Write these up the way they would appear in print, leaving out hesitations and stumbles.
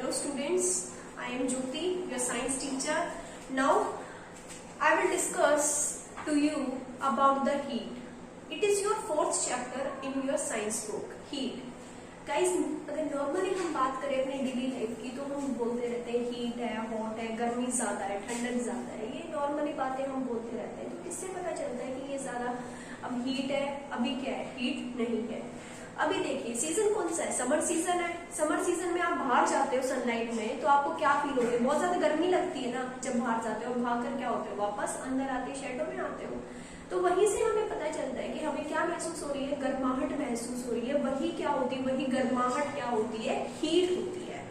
Hello students, I am Jyoti, your science teacher. Now I will discuss to you about the heat. It is your fourth chapter in your science book, heat. Guys, अगर normally हम बात करें अपने daily life की तो हम बोलते रहते हैं हीट है, हॉट है, गर्मी ज्यादा है, ठंडक ज्यादा है, ये नॉर्मली बातें हम बोलते रहते हैं। तो किससे पता चलता है कि ये ज्यादा अब हीट है, अभी क्या है, हीट नहीं है। अभी देखिए सीजन कौन सा है, समर सीजन है। समर सीजन में आप बाहर जाते हो सनलाइट में तो आपको क्या फील होती है, बहुत ज्यादा गर्मी लगती है ना। जब बाहर जाते हो भाग कर क्या होते हो, वापस अंदर आते शेडो में आते हो। तो वहीं से हमें पता चलता है कि हमें क्या महसूस हो रही है, गर्माहट महसूस हो रही है। वही क्या होती है, वही गर्माहट क्या होती है, हीट होती है।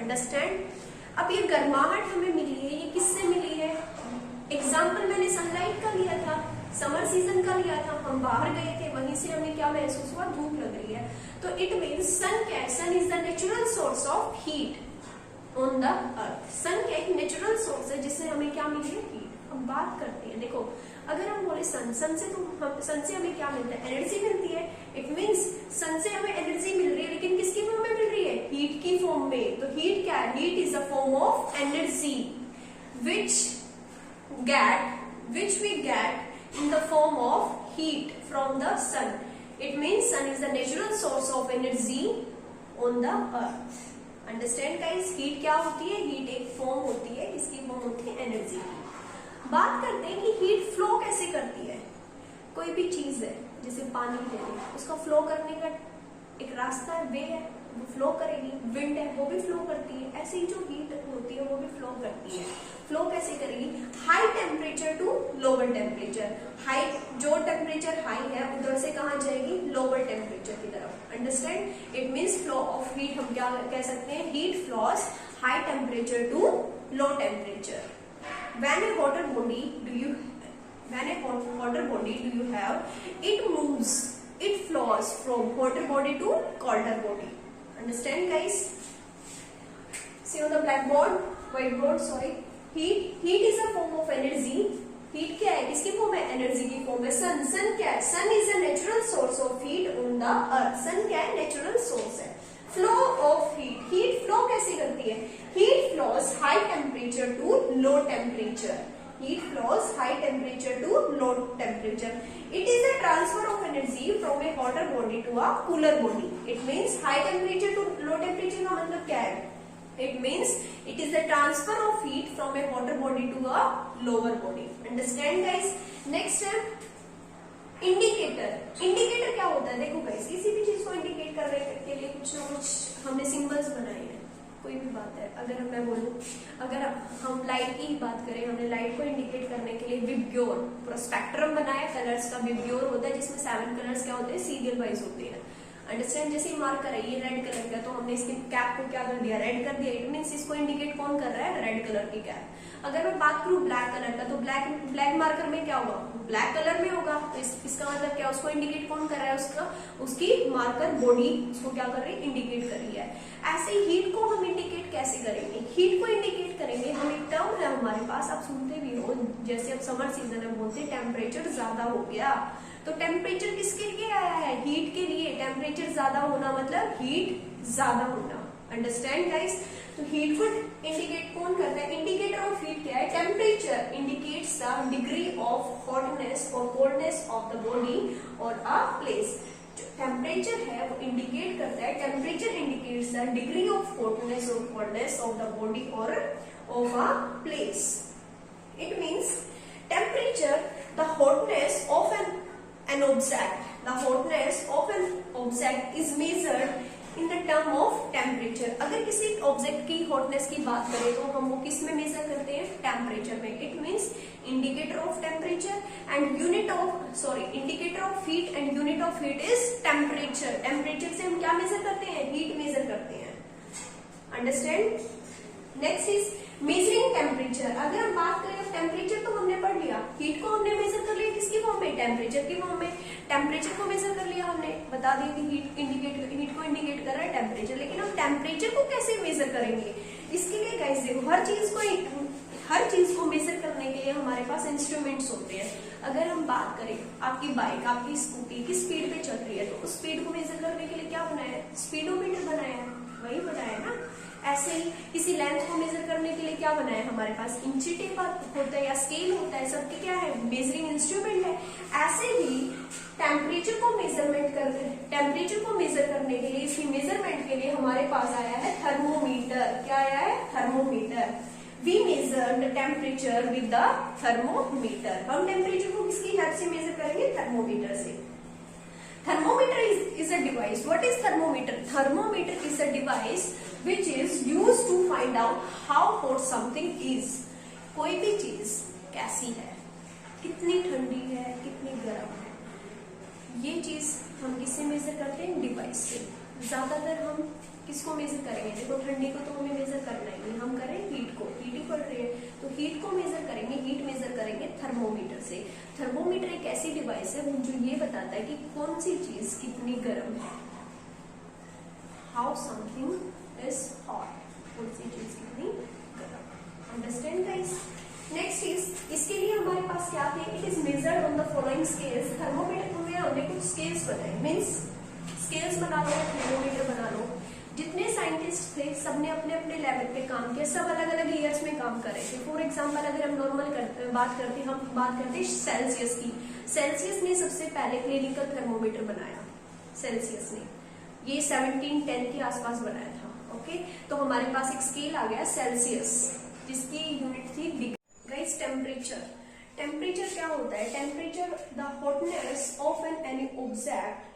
अंडरस्टैंड। अब ये गर्माहट हमें मिली है, ये किससे मिली है? एग्जाम्पल मैंने सनलाइट का लिया था, समर सीजन का लिया था। हम बाहर गए थे, वहीं से हमें क्या महसूस हुआ, धूप लग रही है। तो इट मीन्स सन क्या है, sun is the natural source of heat on the earth. Sun क्या एक नेचुरल सोर्स है जिससे हमें क्या मिली है, हीट। हम बात करते हैं, देखो अगर हम बोले सन से हमें क्या मिलता है, एनर्जी मिलती है। इट मीन्स सन से हमें एनर्जी मिल रही है, लेकिन किसकी फॉर्म में मिल रही है, हीट की फॉर्म में। तो हीट क्या है, heat is a form of energy which we get in the form of heat from the sun. It means sun is the natural source of energy on the earth. Understand guys? Heat क्या होती है, heat एक form होती है, किसकी form होती है, energy की। बात करते हैं कि हीट फ्लो कैसे करती है। कोई भी चीज है, जैसे पानी ले लें, उसका फ्लो करने का एक रास्ता है, वे है, वो फ्लो करेगी। विंड है, वो भी फ्लो करती है। ऐसे ही जो हीट होती है वो भी फ्लो करती है। फ्लो कैसे करेगी, high temperature to lower temperature. High, जो टेम्परेचर हाई है उधर से कहाँ जाएगी, लोअर टेम्परेचर की तरफ। Understand. It means flow of heat हम क्या कह सकते हैं, heat flows high temperature to low temperature. When a hotter body do you have, it moves, it flows from hotter body to colder body. Understand guys? See on the whiteboard, sorry. Heat is a form of energy. Heat क्या है, किसकी form है, energy की form है। Sun क्या है, sun is a natural source of heat on the earth. Sun क्या है, नेचुरल सोर्स है। Flow of heat, heat flow कैसे करती है, heat flows high temperature to low temperature. Heat flows high temperature to low temperature. It is a transfer of energy from a hotter body to a cooler body. It means high temperature to low temperature का मतलब क्या है? It means it is the transfer of heat from a hotter body to a lower body. Understand guys? Next है indicator. Indicator क्या होता है, देखो guys, किसी भी चीज को इंडिकेट करने के लिए कुछ ना कुछ हमने सिंबल्स बनाए हैं। कोई भी बात है, अगर मैं बोलूं, अगर हम लाइट की ही बात करें, हमने लाइट को इंडिकेट करने के लिए विबग्योर पूरा स्पेक्ट्रम बनाया कलर्स का। विबग्योर होता है जिसमें 7 कलर्स क्या होते हैं, सीरियल वाइज होते हैं। अंडरस्टैंड। जैसे ही मार्कर है ये रेड कलर का, तो हमने इसके कैप को क्या कर दिया, रेड कर दिया। इट मीन्स इसको इंडिकेट कौन कर रहा है, रेड कलर की कैप। अगर मैं बात करूं ब्लैक कलर का, तो ब्लैक मार्कर में क्या होगा, ब्लैक कलर में होगा। तो इसका मतलब क्या, उसको इंडिकेट कौन कर रहा है, उसकी मार्कर बॉडी उसको क्या कर रही है, इंडिकेट कर रही है। ऐसे हीट को हम इंडिकेट कैसे करेंगे, हीट को इंडिकेट करेंगे हम, एक टर्म है हमारे पास, आप सुनते भी हो, जैसे अब समर सीजन में बोलते हैं टेम्परेचर ज्यादा हो गया। तो टेम्परेचर किसके लिए आया है, हीट के लिए। टेम्परेचर ज्यादा होना मतलब हीट ज्यादा होना। Understand guys? तो हीट को इंडिकेट कौन करता है, इंडिकेटर ऑफ हीट क्या है, temperature indicates the degree of hotness और कोल्डनेस ऑफ द बॉडी और अ प्लेस। जो टेम्परेचर है वो इंडिकेट करता है, temperature indicates the degree of hotness और कोल्डनेस ऑफ द बॉडी और of a place. It means temperature, the hotness of an object. The hotness of an object is measured in the term of temperature. अगर किसी object की hotness की बात करें तो हम वो किस में मेजर करते हैं, टेम्परेचर में। It means indicator of temperature and indicator of heat and unit of heat is temperature. Temperature से हम क्या मेजर करते हैं, हीट मेजर करते हैं। Understand? Next is measuring temperature. अगर हम बात करें, टेम्परेचर तो हमने पढ़ लिया, हीट को हमने मेजर कर लिया किसकी फॉर्म में, टेम्परेचर की फॉर्म में। टेम्परेचर को मेजर कर लिया हमने, बता दिया कि हीट को इंडिकेट कर रहा है टेम्परेचर। लेकिन हम टेम्परेचर को कैसे मेजर करेंगे, इसके लिए गाइस देखो, हर चीज को मेजर करने के लिए हमारे पास इंस्ट्रूमेंट्स होते हैं। अगर हम बात करें, आपकी बाइक, आपकी स्कूटी किस स्पीड पे चल रही है, तो उस स्पीड को मेजर करने के लिए क्या बनाया है, स्पीडोमीटर बनाया है, वही बनाया है ना। ऐसे ही किसी लेंथ को मेजर करने के लिए क्या बनाया है हमारे पास, इंची टेप होता है या स्केल होता है, सबके क्या है मेजरिंग इंस्ट्रूमेंट है। ऐसे ही टेम्परेचर को मेजर करने के लिए, इसकी मेजरमेंट के लिए हमारे पास आया है थर्मोमीटर। क्या आया है, thermometer. We measure the temperature with the thermometer. हम टेम्परेचर को किसकी हेल्प से मेजर करेंगे, थर्मोमीटर से। Thermometer is a device. What is thermometer? Thermometer is a device which is used to find out how hot something is. कोई भी चीज कैसी है, कितनी ठंडी है, कितनी गर्म है, ये चीज हम किससे मेजर करते हैं, डिवाइस से। ज्यादातर हम किसको मेजर करेंगे, देखो ठंडी को तो हमें मेजर करना ही नहीं, हम करें हीट को, हीट ही पड़ रही है तो हीट को मेजर करेंगे, हीट मेजर करेंगे थर्मोमीटर से। थर्मोमीटर एक ऐसी डिवाइस है जो ये बताता है कि कौन सी चीज कितनी गर्म है, हाउ समथिंग इज हॉट, कौन सी चीज कितनी गर्म। Understand guys. नेक्स्ट इज, इसके लिए हमारे पास क्या थे, it is measured on the following scales. Thermometer में हमने कुछ स्केल्स बनाए, मीन्स स्केल्स बना लो, थर्मोमीटर बना लो। जितने साइंटिस्ट थे सबने अपने अपने लेवल पे काम किया, सब अलग अलग ईयर्स में काम कर रहे थे। फॉर एग्जांपल अगर हम नॉर्मल बात करते सेल्सियस की, सेल्सियस ने सबसे पहले क्लिनिकल थर्मोमीटर बनाया, सेल्सियस ने ये 1710 के आसपास बनाया था। ओके, तो हमारे पास एक स्केल आ गया सेल्सियस, जिसकी यूनिट थी डिग्री। गाइस टेम्परेचर, टेम्परेचर क्या होता है, temperature the hotness of any object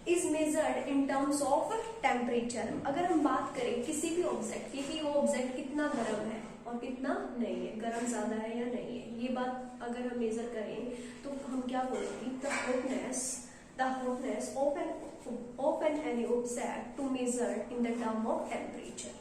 is measured in terms of temperature. अगर हम बात करें किसी भी ऑब्जेक्ट की कि वो ऑब्जेक्ट कितना गर्म है और कितना नहीं है, गर्म ज्यादा है या नहीं है, ये बात अगर हम मेजर करें तो हम क्या बोलेंगे, the hotness of any object to measure in the term of temperature.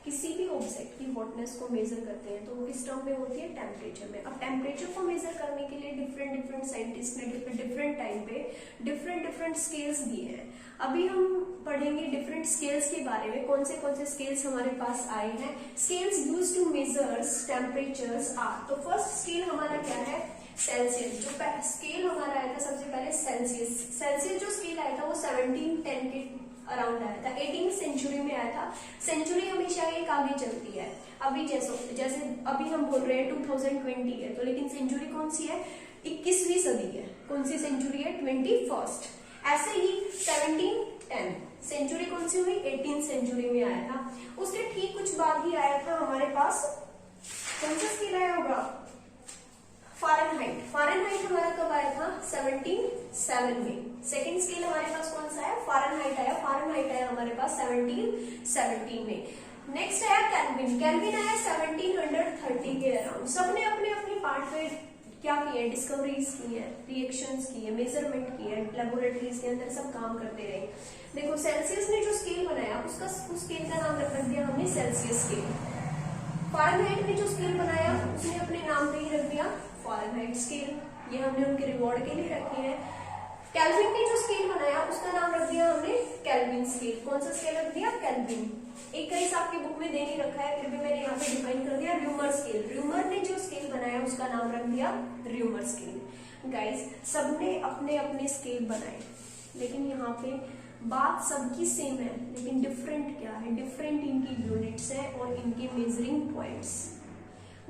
किसी भी ऑब्जेक्ट की हॉटनेस को मेजर करते हैं तो वो किस टर्म में होती है, टेम्परेचर में। अब टेम्परेचर को मेजर करने के लिए डिफरेंट साइंटिस्ट ने डिफरेंट टाइम पे डिफरेंट स्केल्स दिए हैं। अभी हम पढ़ेंगे डिफरेंट स्केल्स के बारे में, कौन से स्केल्स हमारे पास आए हैं। Scales used to measure temperatures are, तो फर्स्ट स्केल हमारा क्या है, सेल्सियस। जो स्केल हमारा आया था सबसे पहले सेल्सियस जो स्केल आया था वो 1710 के अराउंड आया था, 18वीं सेंचुरी में आया था। सेंचुरी हमेशा एक आगे चलती है। अभी जैसे अभी हम बोल रहे हैं 2020 है, तो लेकिन सेंचुरी कौन सी है, 21वीं सदी है। कौन सी सेंचुरी है, 21st। ऐसे ही 1710 सेंचुरी कौन सी हुई, 18th सेंचुरी में आया था। उसके ठीक कुछ बाद ही आया था हमारे पास, कौन सा स्केल आया होगा, फ़ारेनहाइट। फ़ारेनहाइट हमारा कब आया था, 1707 में। सेकंड स्केल हमारे पास कौन सा है, फ़ारेनहाइट आया। फ़ारेनहाइट आया हमारे पास 1717 में। नेक्स्ट आया केल्विन। केल्विन आया 1730 के अराउंड। सबने अपने अपने पार्ट पे क्या किया, डिस्कवरीज की है, रिएक्शंस की है, मेजरमेंट की है, लेबोरेटरीज के अंदर सब काम करते रहे। देखो सेल्सियस ने जो स्केल बनाया उस स्केल का नाम रख दिया हमने सेल्सियस स्केल। फ़ारेनहाइट ने जो स्केल बनाया उसने अपने नाम पे ही रख दिया फ़ारेनहाइट स्केल, ये हमने उनके रिवॉर्ड के लिए रखे हैं। केल्विन ने जो स्केल बनाया उसका नाम रख दिया हमने केल्विन स्केल। कौन सा स्केल रख दिया, केल्विन। एक कई आपकी बुक में दे नहीं रखा है, फिर भी मैंने यहाँ पे डिफाइन कर दिया, र्यूमर स्केल। र्यूमर ने जो स्केल बनाया उसका नाम रख दिया र्यूमर स्केल। गाइस सबने अपने अपने स्केल बनाए, लेकिन यहाँ पे बात सबकी सेम है, लेकिन डिफरेंट क्या है, डिफरेंट इनकी यूनिट्स है और इनके मेजरिंग पॉइंट्स।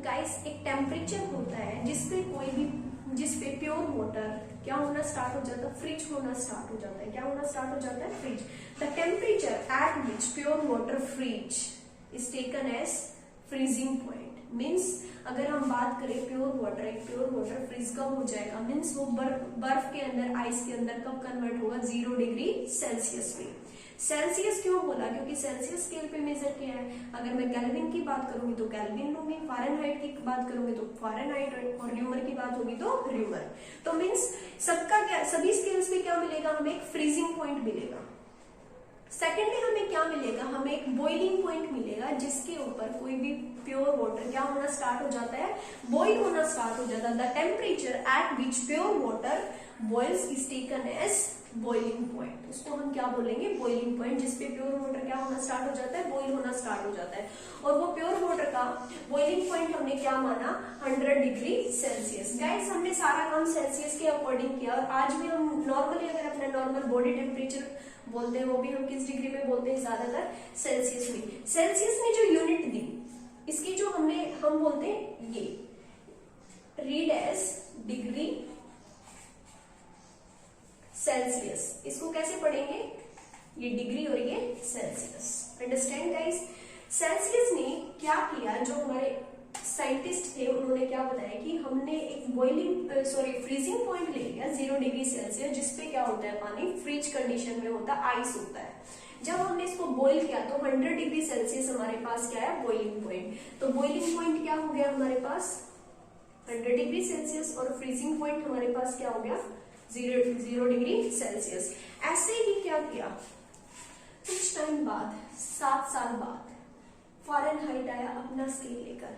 गाइस एक टेम्परेचर होता है जिसपे प्योर वाटर क्या होना स्टार्ट हो जाता है, फ्रीज होना स्टार्ट हो जाता है। क्या होना स्टार्ट हो जाता है, freeze. The temperature at which pure water freeze is taken as freezing point. Means अगर हम बात करें एक प्योर वाटर फ्रीज कब हो जाएगा, मीन्स वो बर्फ के अंदर, आइस के अंदर कब कन्वर्ट होगा, 0 डिग्री सेल्सियस में। सेल्सियस क्यों बोला, क्योंकि सेल्सियस स्केल पे मेजर किया है। अगर मैं केल्विन की बात करूंगी तो केल्विन लूंगी, फ़ारेनहाइट की बात करूंगी तो फ़ारेनहाइट, और र्यूमर की बात होगी तो र्यूमर। तो मीन्स सबका क्या, सभी स्केल्स पे क्या मिलेगा, हमें एक फ्रीजिंग पॉइंट मिलेगा। सेकेंडली हमें क्या मिलेगा, हमें एक बॉइलिंग पॉइंट मिलेगा जिसके ऊपर कोई भी प्योर वाटर क्या होना स्टार्ट हो जाता है, बॉइल होना स्टार्ट हो जाता है। The temperature at which pure water boils is taken as boiling point. उसको हम क्या बोलेंगे, बॉइलिंग पॉइंट, जिसपे प्योर वाटर क्या होना स्टार्ट हो जाता है, बॉइल होना स्टार्ट हो जाता है। और वो प्योर वाटर का बॉइलिंग पॉइंट हमने क्या माना, 100 डिग्री सेल्सियस। गाइस हमने सारा काम सेल्सियस के अकॉर्डिंग किया, और आज भी हम नॉर्मली अगर अपना नॉर्मल बॉडी टेम्परेचर बोलते हैं, वो भी हम किस डिग्री में बोलते हैं ज्यादातर, सेल्सियस में। सेल्सियस में जो यूनिट दी इसकी जो हम बोलते हैं ये रीड एज डिग्री सेल्सियस। इसको कैसे पढ़ेंगे, ये डिग्री और ये सेल्सियस। Understand guys. सेल्सियस ने क्या किया, जो हमारे साइंटिस्ट थे उन्होंने क्या बताया कि हमने एक फ्रीजिंग पॉइंट ले लिया 0 डिग्री सेल्सियस, जिसपे क्या होता है, पानी फ्रीज कंडीशन में होता है, आइस होता है। जब हमने इसको बॉईल किया तो 100 डिग्री सेल्सियस हमारे पास क्या है, बॉइलिंग पॉइंट। तो बॉइलिंग पॉइंट क्या हो गया हमारे पास 100 डिग्री सेल्सियस, और फ्रीजिंग पॉइंट हमारे पास क्या हो गया 0 डिग्री सेल्सियस। ऐसे ही क्या किया, कुछ टाइम बाद 7 साल बाद फ़ारेनहाइट आया अपना स्केल लेकर।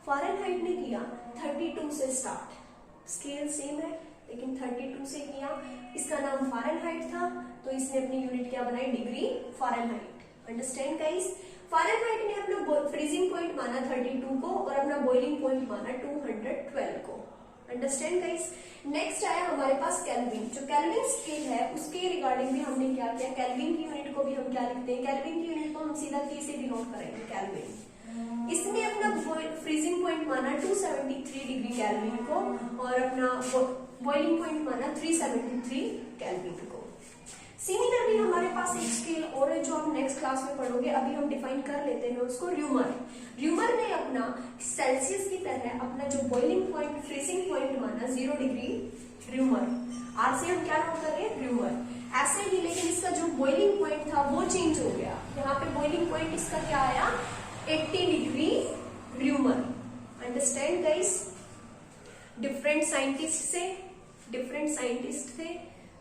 फ़ारेनहाइट ने किया 32 से स्टार्ट, स्केल सेम है लेकिन 32 से किया। इसका नाम फ़ारेनहाइट था, तो इसने अपनी यूनिट क्या बनाई, degree Fahrenheit. Understand guys. Fahrenheit ने अपना फ्रीजिंग पॉइंट माना 32 को और अपना बॉइलिंग पॉइंट माना 212 को। Understand guys. नेक्स्ट आया हमारे पास केल्विन। जो केल्विन स्केल है उसके रिगार्डिंग भी हमने क्या किया, केल्विन की यूनिट को भी हम क्या लिखते हैं, केल्विन की यूनिट को हम सीधा के से डिनोट करेंगे, केल्विन। इसने अपना फ्रीजिंग पॉइंट माना 273 डिग्री केल्विन को और अपना बॉइलिंग पॉइंट माना 373 केल्विन को। सिमिलरली हमारे पास एक स्केल और है जो हम नेक्स्ट क्लास में पढ़ोगे, अभी हम डिफाइन कर लेते हैं उसको, र्यूमर। र्यूमर ने अपना सेल्सियस की तरह अपना जो बॉइलिंग पॉइंट फ्रीजिंग पॉइंट माना 0 डिग्री र्यूमर। आर से हम क्या नोट कर रहे हैं, र्यूमर। ऐसे ही लेकिन इसका जो बॉइलिंग पॉइंट था वो चेंज हो गया। यहाँ पे बॉइलिंग पॉइंट इसका क्या आया, 80 degree rumour. Understand guys. Different scientist थे,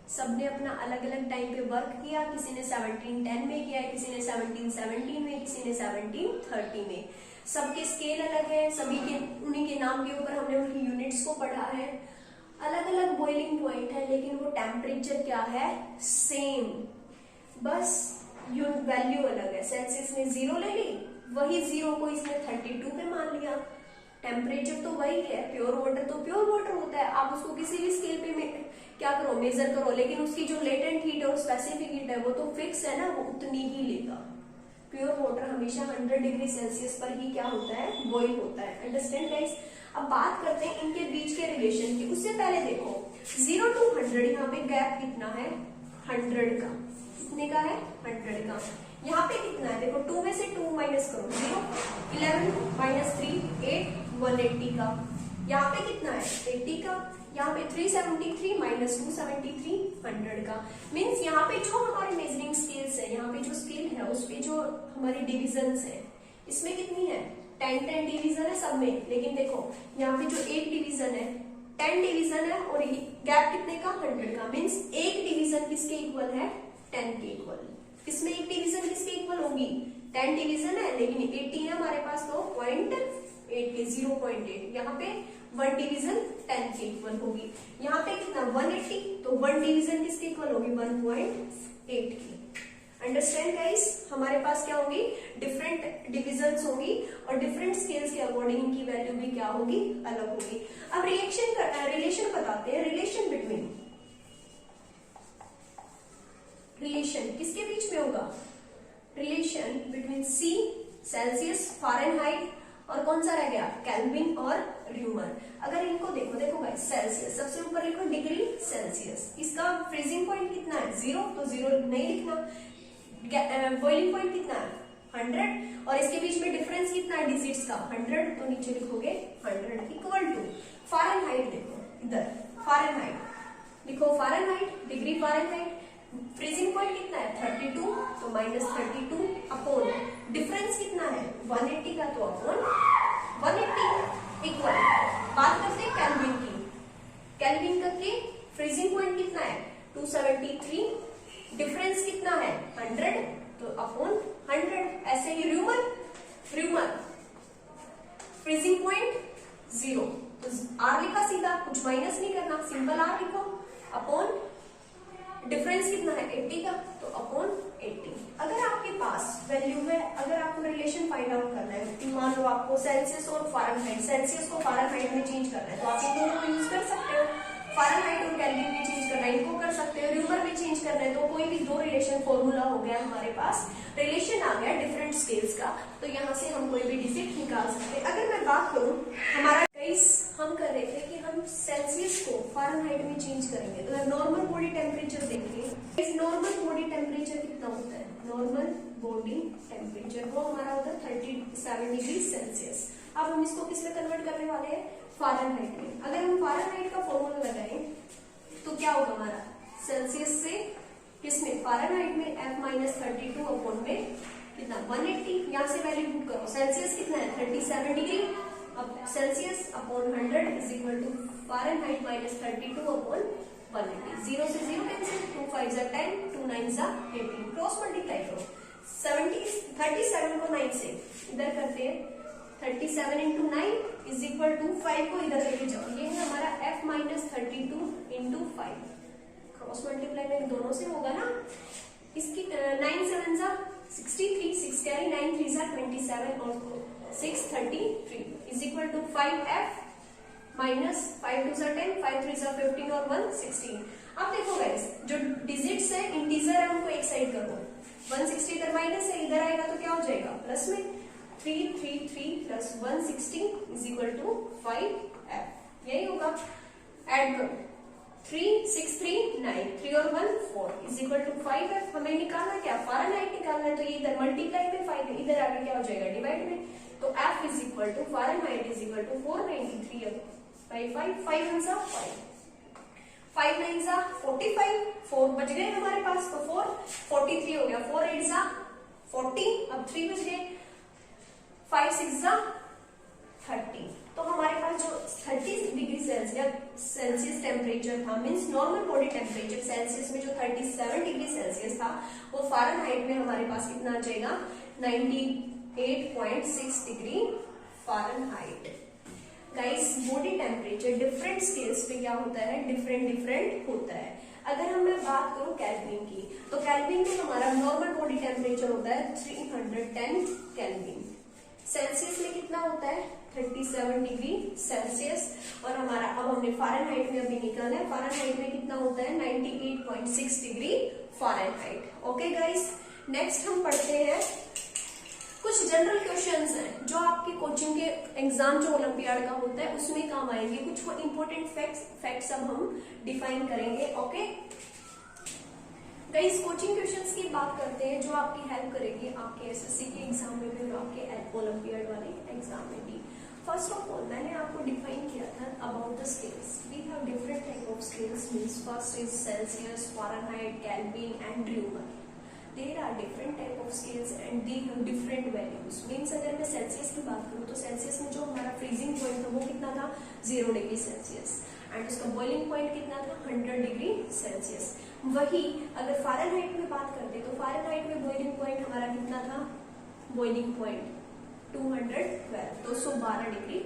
सबने अपना अलग अलग टाइम पे वर्क किया। किसी ने 1710 में किया, किसी ने 1717 में, किसी ने 1730 में। सबके स्केल अलग है, सभी के उन्हीं के नाम के ऊपर हमने उनकी यूनिट्स को पढ़ा है। अलग अलग बॉइलिंग पॉइंट है लेकिन वो टेम्परेचर क्या है, सेम, बस वैल्यू अलग है। सेल्सियस ने 0 ले ली, वही 0 को इसने 32 पे मान लिया। टेम्परेचर तो वही है, प्योर वाटर तो प्योर वाटर होता है, आप उसको किसी भी स्केल पे क्या करो, मेजर करो, लेकिन उसकी जो लेटेंट हीट और स्पेसिफिक हीट है वो तो फिक्स है ना, वो उतनी ही लेगा। प्योर वाटर हमेशा 100 डिग्री सेल्सियस पर ही क्या होता है, बॉईल होता है। Understand guys. अब बात करते हैं इनके बीच के रिलेशन की। उससे पहले देखो 0 to 100, यहाँ पे गैप कितना है, 100 का। कितने का है, 100 का। यहाँ पे कितना है, देखो 2 में से 2 माइनस करो, 0, 11 माइनस 3 8, 180 का। यहाँ पे कितना है, 80 का। यहाँ पे 373 माइनस 273, 100 का। मीन्स यहाँ पे जो हमारे मेजरिंग स्केल्स है, यहाँ पे जो स्केल है उस पे जो हमारी डिविजन्स है, इसमें कितनी है, 10 डिवीजन है सब में। लेकिन देखो यहाँ पे जो एक डिवीजन है 10 डिवीजन है और गैप कितने का, 100 का। मीन्स एक डिवीजन किसके इक्वल है, 10 के इक्वल। इसमें एक डिवीजन किसके इक्वल होगी, 10 डिवीजन है लेकिन 80 है हमारे पास, तो 0.8 के 0.8। यहाँ पे 1 डिवीजन 10 के इक्वल होगी। यहाँ पे कितना 180, तो 1 डिवीजन किसके इक्वल होगी, 1.8 की। Understand guys. हमारे पास क्या होगी, डिफरेंट डिविजन्स होगी और डिफरेंट स्केल्स के अकॉर्डिंग इनकी वैल्यू भी क्या होगी, अलग होगी। अब रिलेशन बताते हैं। रिलेशन किसके बीच में होगा, relation between C, Celsius, Fahrenheit और कौन सा रह गया, केल्विन और र्यूमर। अगर इनको देखो गाइस, सेल्सियस सबसे ऊपर लिखो डिग्री सेल्सियस। इसका फ्रीजिंग पॉइंट कितना है, 0, तो 0 नहीं लिखना। बॉइलिंग पॉइंट कितना है, 100, और इसके बीच में डिफरेंस कितना है डिजिट्स का, 100, तो नीचे लिखोगे 100 इक्वल टू फ़ारेनहाइट। देखो इधर फ़ारेनहाइट लिखो, Fahrenheit degree Fahrenheit. Freezing point कितना है, 32, तो -32 अपॉन डिफरेंस कितना है 180 का, तो अपॉन 180 इक्वल। बात करते हैं केल्विन की। केल्विन का के फ्रीजिंग पॉइंट कितना है 273, डिफरेंस कितना है 100, तो अपॉन 100। ऐसे ही र्यूमर फ्रीजिंग पॉइंट 0, तो R लिखा सीधा, कुछ माइनस नहीं करना, सिंपल R लिखो, अपॉन डिफरेंस कितना है 80 का, तो अपॉन 80। अगर आपके पास वैल्यू है, अगर आपको रिलेशन फाइंड आउट करना है, मान लो आपको सेल्सियस और फ़ारेनहाइट, सेल्सियस को फ़ारेनहाइट में चेंज करना है, तो आप इन दोनों को यूज कर सकते हो। फ़ारेनहाइट और केल्विन में चेंज करना है, इनको कर सकते हो। र्यूमर में चेंज करना है तो कोई भी दो रिलेशन फॉर्मूला हो गया हमारे पास, रिलेशन आ गया डिफरेंट स्केल्स का, तो यहाँ से हम कोई भी डिजिट निकाल सकते हैं। अगर मैं बात करूं हमारा केस हम कर रहे थे कि हम सेल्सियस को फ़ारेनहाइट में चेंज करेंगे, तो नॉर्मल बॉडी टेम्परेचर देखेंगे। इस नॉर्मल बॉडी टेम्परेचर कितना होता है, नॉर्मल बॉडी टेम्परेचर वो हमारा होता है 37 डिग्री सेल्सियस। अब हम इसको किस में कन्वर्ट करने वाले हैं, फ़ारेनहाइट में। अगर हम फ़ारेनहाइट का फॉर्मूला लगाएं तो क्या होगा हमारा, सेल्सियस से किसमें, फ़ारेनहाइट में F-32 अपॉन में कितना 180, यहाँ से वैल्यू पुट करो। सेल्सियस कितना है 37 डिग्री, अब Celsius upon 100 is equal to Fahrenheit minus 32 upon 180। 0 से 0 कैंसिल, 2 5 जा 10, 2 9 जा 18, क्रॉस मल्टीप्लाई करो। 37 को 9 से इधर करते हैं, 37 इंटू 9 इज इक्वल टू 5 को इधर लेके जाओ, ये है हमारा F-32 इंटू 5, क्रॉस मल्टीप्लाई में दोनों से होगा ना। इसकी 9 7 जा 63, 6 कैरी 9 3 जा 27 और 6 33 is equal to 5F minus 5 2 जा 10, 5 3 जा 15 और 1 16। अब देखो गाइस, जो डिजिट्स है इंटीजर है उनको एक साइड करो, 160 इधर माइनस है, इधर आएगा तो क्या हो जाएगा प्लस में, 333 plus 160 is equal to 5F, यही होगा। ऐड करो, 3 6 3 9, 3 और 1 4 इज इक्वल टू 5F। हमें निकालना क्या, फ़ारेनहाइट निकालना है, तो ये इधर मल्टीप्लाई में 5 है, इधर आगे क्या हो जाएगा डिवाइड में, तो F is equal to Fahrenheit is equal to 493 by 5, 5 1 जा 5, 5 9 जा 45, 4 बच गए हमारे पास, तो 4 43 हो गया, 4 8 जा 40, अब 3 बच गए, 5 6 जा 30। तो हमारे पास जो 30 डिग्री सेल्सियस टेम्परेचर था, means normal body temperature Celsius में जो 37 डिग्री सेल्सियस था, वो फ़ारेनहाइट में हमारे पास कितना आ जाएगा 98.6 degree Fahrenheit. Guys, body temperature different scales पे क्या होता है, डिफरेंट होता है। अगर हम मैं बात करूं केल्विन की, तो केल्विन में हमारा नॉर्मल बॉडी टेम्परेचर होता है 310 केल्विन। सेल्सियस में कितना होता है 37 डिग्री सेल्सियस, और हमारा अब हमने फ़ारेनहाइट में अभी निकाला है, फ़ारेनहाइट में कितना होता है 98.6 degree Fahrenheit. Okay guys, next हम पढ़ते हैं कुछ जनरल क्वेश्चंस हैं जो आपके कोचिंग के एग्जाम जो ओलंपियाड का होता है उसमें काम आएंगे। कुछ वो इंपॉर्टेंट फैक्ट्स अब हम डिफाइन करेंगे। ओके गाइस, कोचिंग क्वेश्चंस की बात करते हैं जो आपकी हेल्प करेगी आपके एसएससी के एग्जाम में भी और आपके ओलंपियाड वाले एग्जाम में भी। फर्स्ट ऑफ ऑल मैंने आपको डिफाइन किया था about the scales. We have different type of scales, means first is Celsius, Fahrenheit, Kelvin and Reaumur. There are different type of scales and they have different values. Means अगर मैं Celsius की बात करूँ तो Celsius में जो हमारा freezing point था वो कितना था 0 डिग्री सेल्सियस, एंड उसका बॉइलिंग पॉइंट कितना था 100 डिग्री सेल्सियस। वही अगर फ़ारेनहाइट में बात करते तो फ़ारेनहाइट में बॉइलिंग पॉइंट हमारा कितना था, बॉइलिंग पॉइंट 212 डिग्री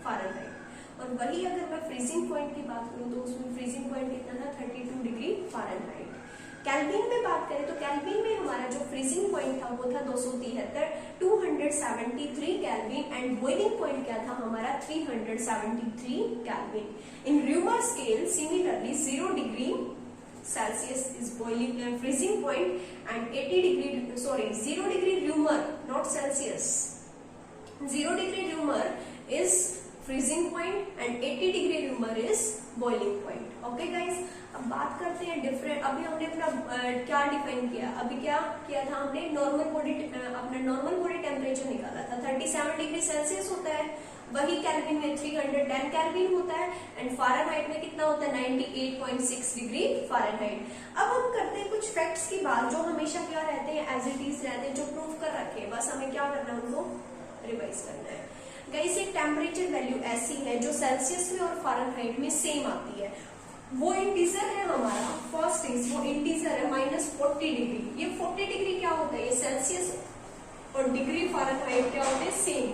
फ़ारेनहाइट। और वही अगर मैं फ्रीजिंग पॉइंट की बात करूँ तो उसमें फ्रीजिंग पॉइंट कितना था 32 डिग्री फ़ारेनहाइट। केल्विन में बात करें तो केल्विन में हमारा जो फ्रीजिंग पॉइंट था वो था 273 केल्विन, एंड बॉइलिंग पॉइंट क्या था हमारा 373 kelvin. In rumour scale similarly 0 degree Celsius is boiling freezing point and 0 degree rumour not Celsius, 0 degree rumour is freezing point and 80 degree rumour is boiling point. Okay guys, अब बात करते हैं different. अभी हमने अपना क्या डिफाइन किया, अभी क्या किया था हमने अपना नॉर्मल बॉडी टेम्परेचर निकाला था 37 डिग्री सेल्सियस होता है, वही केल्विन में 310 केल्विन होता है, एंड फ़ारेनहाइट में कितना होता है 98.6 डिग्री फ़ारेनहाइट। अब हम करते हैं कुछ फैक्ट्स की बात जो हमेशा क्या रहते हैं एज इट इज रहते हैं, जो प्रूव कर रखे हैं, बस हमें क्या करना है उनको रिवाइज करना है। गाइस, एक टेम्परेचर वैल्यू ऐसी है जो सेल्सियस में और फ़ारेनहाइट में सेम आती है, वो इंटीजर है हमारा, फर्स्ट इज वो इंटीजर है -40 डिग्री। ये 40 डिग्री क्या होता है, ये सेल्सियस और डिग्री फ़ारेनहाइट क्या होते हैं same.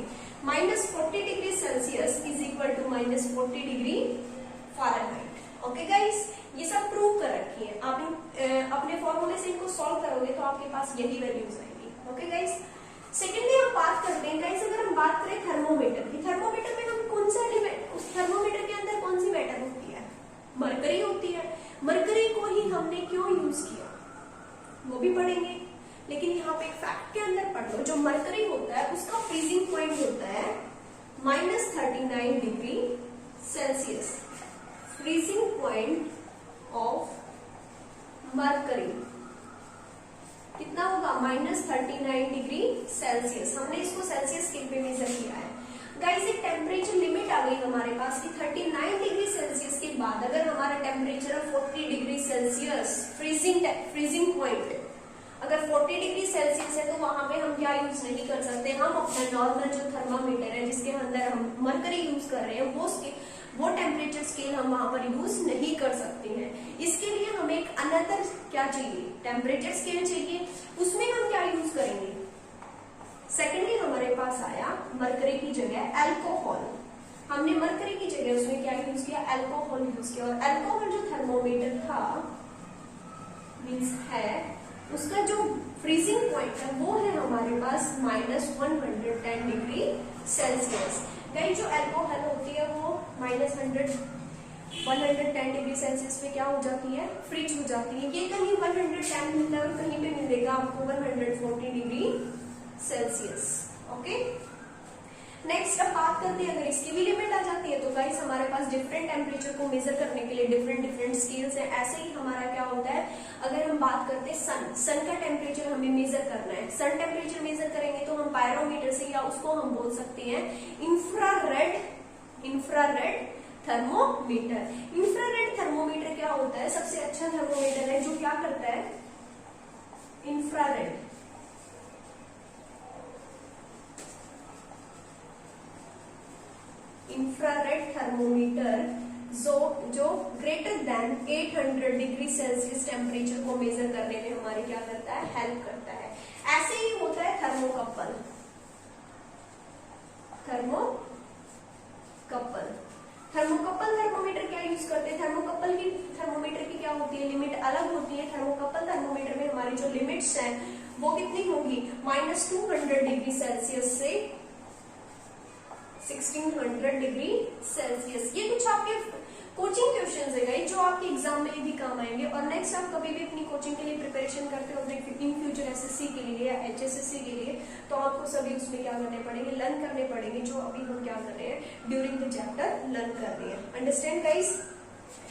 -40 degree Celsius is equal to -40 degree Fahrenheit. Okay guys, ये सब प्रूव कर रखी है, आप अपने फॉर्मूले से इनको सॉल्व करोगे तो आपके पास यही वैल्यूज आएंगी। ओके गाइस, सेकेंडली हम बात करते हैं गाइस, अगर हम बात करें थर्मोमीटर की, थर्मोमीटर में हम कौन सा एलिमेंट, उस थर्मोमीटर के अंदर कौन सी मैटर होती है, मरकरी होती है। मरकरी को ही हमने क्यों यूज किया वो भी पढ़ेंगे, लेकिन यहाँ पे एक फैक्ट के अंदर पढ़ लो, जो मरकरी होता है उसका फ्रीजिंग पॉइंट होता है -39 degree Celsius. Freezing point of mercury कितना होगा? -39 डिग्री सेल्सियस। हमने इसको सेल्सियस स्केल पे मेजर किया है। गाइस एक टेम्परेचर लिमिट आ गई हमारे पास कि 39 डिग्री सेल्सियस के बाद अगर हमारा टेम्परेचर है 40 डिग्री सेल्सियस, फ्रीजिंग पॉइंट अगर 40 डिग्री सेल्सियस है, तो वहां पे हम क्या यूज नहीं कर सकते? हम अपना नॉर्मल जो थर्मामीटर है जिसके अंदर हम मरकरी यूज कर रहे हैं वो टेम्परेचर स्केल हम वहां पर यूज नहीं कर सकते हैं। इसके लिए हमें एक अनदर क्या चाहिए? टेम्परेचर स्केल चाहिए। उसमें हम क्या यूज करेंगे? सेकेंडली हमारे पास आया मरकरी की जगह अल्कोहल। हमने मरकरी की जगह उसमें क्या यूज किया? अल्कोहल यूज किया। और अल्कोहल जो थर्मोमीटर था मीन्स है, उसका जो फ्रीजिंग पॉइंट है वो है हमारे पास -110 डिग्री सेल्सियस। गाइस जो अल्कोहल होती है वो -110 डिग्री सेल्सियस पे क्या हो जाती है? फ्रीज हो जाती है। ये कहीं 110 मिलता है और कहीं पे मिलेगा आपको 140 डिग्री सेल्सियस। ओके, नेक्स्ट अब बात करते हैं, अगर इसकी भी लिमिट आ जाती है तो गाइस हमारे पास डिफरेंट टेम्परेचर को मेजर करने के लिए डिफरेंट स्केल्स हैं। ऐसे ही हमारा क्या होता है, अगर हम बात करते हैं सन का टेम्परेचर हमें मेजर करना है। सन टेम्परेचर मेजर करेंगे तो हम पायरोमीटर से, या उसको हम बोल सकते हैं इंफ्रारेड थर्मोमीटर। इंफ्रारेड थर्मोमीटर क्या होता है? सबसे अच्छा थर्मोमीटर है जो क्या करता है? इंफ्रारेड थर्मोमीटर जो greater than 800 degree Celsius temperature को मेजर करने में हमारे क्या करता है? हेल्प करता है। ऐसे ही होता है थर्मोकपल। थर्मोकपल थर्मोमीटर क्या यूज करते हैं? थर्मोमीटर की क्या होती है? लिमिट अलग होती है। थर्मोकपल थर्मोमीटर में हमारी जो लिमिट्स हैं वो कितनी होंगी? -200 डिग्री सेल्सियस से 1600 डिग्री सेल्सियस। ये कुछ आपके कोचिंग क्वेश्चंस है गाइस जो आपके एग्जाम में भी काम आएंगे। और नेक्स्ट आप कभी भी अपनी कोचिंग के लिए प्रिपरेशन करते हो अपने इन फ्यूचर एसएससी के लिए या एचएसएससी के लिए, तो आपको सभी उसमें क्या करने पड़ेंगे? लर्न करने पड़ेंगे, जो अभी हम क्या कर रहे हैं ड्यूरिंग द चैप्टर लर्न कर रहे हैं। Understand guys?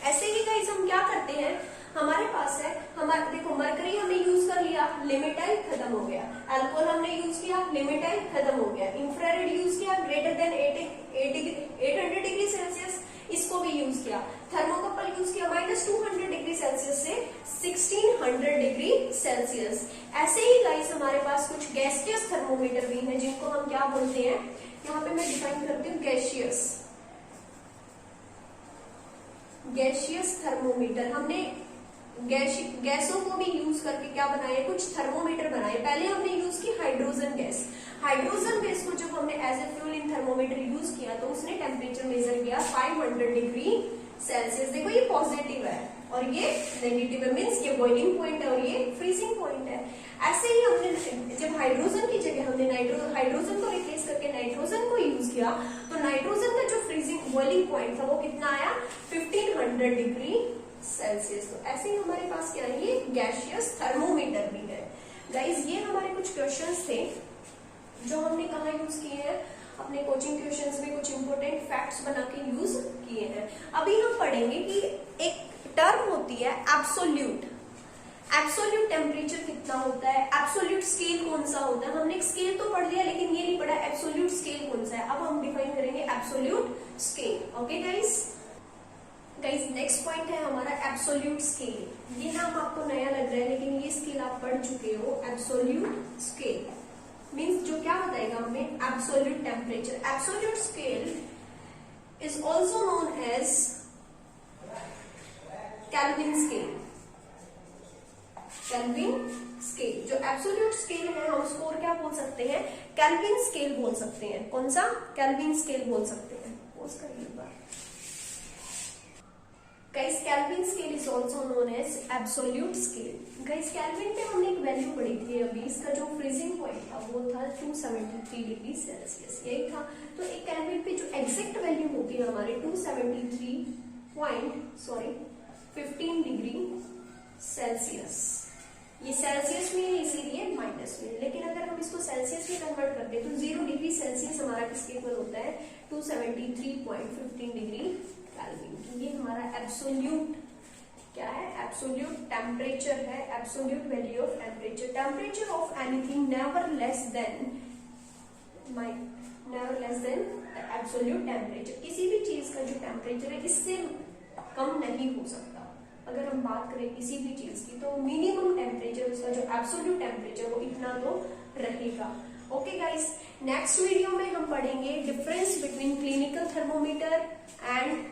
ऐसे ही गाइस हम क्या करते हैं, हमारे पास है हमारे, देखो मरकरी हमने यूज कर लिया, लिमिट है खत्म हो गया। अल्कोहल हमने यूज किया, लिमिट है खत्म हो गया। इंफ्रारेड यूज किया, ग्रेटर देन 800 डिग्री सेल्सियस, इसको भी यूज किया। थर्मोकपल यूज किया -200 डिग्री सेल्सियस से 1600 डिग्री सेल्सियस। ऐसे ही गाइस हमारे पास कुछ गैसियस थर्मोमीटर भी हैं जिनको हम क्या बोलते हैं? यहाँ पे मैं डिफाइन करती हूँ गैसियस थर्मोमीटर। हमने गैसों को भी यूज करके क्या बनाए? कुछ थर्मोमीटर बनाए। पहले हमने यूज की हाइड्रोजन गैस। हाइड्रोजन गैस को जब हमने as a fuel in thermometer use किया तो उसने टेम्परेचर मेजर किया 500 डिग्री सेल्सियस। देखो ये पॉजिटिव है और ये नेगेटिव है, मीन्स ये बॉइलिंग पॉइंट है और ये फ्रीजिंग पॉइंट है। ऐसे ही हमने जब हाइड्रोजन की जगह हमने हाइड्रोजन को रिप्लेस करके नाइट्रोजन को यूज किया तो नाइट्रोजन का जो फ्रीजिंग बॉइलिंग पॉइंट था वो कितना आया? 1500 डिग्री सेल्सियस। तो ऐसे ही हमारे पास क्या है? ये गैसियस थर्मोमीटर भी है। गाइस ये हमारे कुछ क्वेश्चंस थे जो हमने कहा यूज किए हैं, अपने कोचिंग क्वेश्चंस में कुछ इंपोर्टेंट फैक्ट्स बना के यूज किए हैं। अभी हम पढ़ेंगे कि एक टर्म होती है एब्सोल्यूट। एब्सोल्यूट टेम्परेचर कितना होता है? एब्सोल्यूट स्केल कौन सा होता है? हमने एक स्केल तो पढ़ लिया लेकिन ये नहीं पढ़ा एब्सोल्यूट स्केल कौन सा है। अब हम डिफाइन करेंगे absolute scale. Okay guys? Guys next point है हमारा एब्सोल्यूट स्केल। ये नाम आपको नया लग रहा है लेकिन ये स्केल आप पढ़ चुके हो। एब्सोल्यूट स्केल मीन्स जो क्या बताएगा हमें? Absolute temperature. Absolute scale is also known as Kelvin scale. Kelvin scale जो एब्सोल्यूट स्केल है हम उसको और क्या बोल सकते हैं? केल्विन स्केल बोल सकते हैं। कौन सा? केल्विन स्केल बोल सकते हैं। पोज करिए एक बार। Guys Kelvin scale is also known as absolute scale. Guys Kelvin पे हमने एक वैल्यू पढ़ी थी अभी, इसका जो फ्रीजिंग पॉइंट था वो था 273 डिग्री सेल्सियस, यही था। तो एक केल्विन पे जो एग्जैक्ट वैल्यू होती है हमारे 273 15 डिग्री सेल्सियस। ये सेल्सियस में है इसीलिए माइनस में, लेकिन अगर हम इसको सेल्सियस में कन्वर्ट कर दे तो 0 डिग्री सेल्सियस हमारा किसके इक्वल होता है 273.15 डिग्री केल्विन। ये हमारा एब्सोल्यूट क्या है, एब्सोल्यूट टेम्परेचर है, absolute value of temperature. Temperature of anything never less than absolute temperature. किसी भी चीज का जो टेम्परेचर है इससे कम नहीं हो सकता। अगर हम बात करें किसी भी चीज की तो मिनिमम टेम्परेचर उसका जो एब्सोल्यूट टेम्परेचर वो इतना तो रहेगा। ओके गाइस, नेक्स्ट वीडियो में हम पढ़ेंगे difference between clinical thermometer and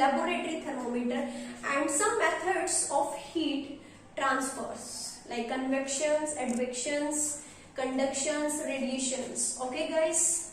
laboratory thermometer and some methods of heat transfers like convections, advections, conductions, radiations. Okay guys.